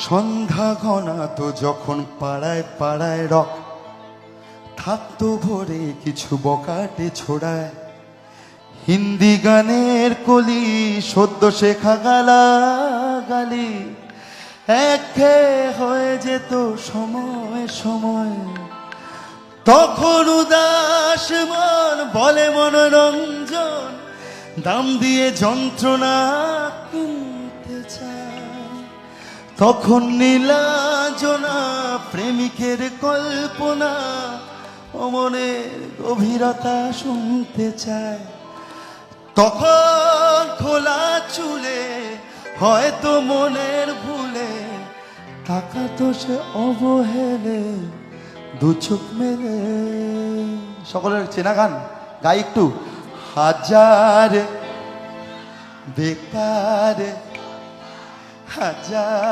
সন্ধ্যা ঘনাতো যখন পাড়ায় পাড়ায় রক থাকতো ভরে কিছু বকাটে ছোড়ায়, হিন্দি গানের কলি সদ্য শেখা গালাগালি একঘেয়ে হয়ে যেত সময় সময়। তখন উদাস মন বলে মনোরঞ্জন, দাম দিয়ে যন্ত্রণা কিনতে চায়। তখন নীলাঞ্জনা প্রেমিকের কল্পনা ও মনের গভীরতা শুনতে চায়। তখন খোলা চুলে হয়তো মনের ভুলে তাকাতো সে অবহেলে দু চোখ মেলে। সকলের চেনা গান গাই একটু। হাজার বেকার হাজার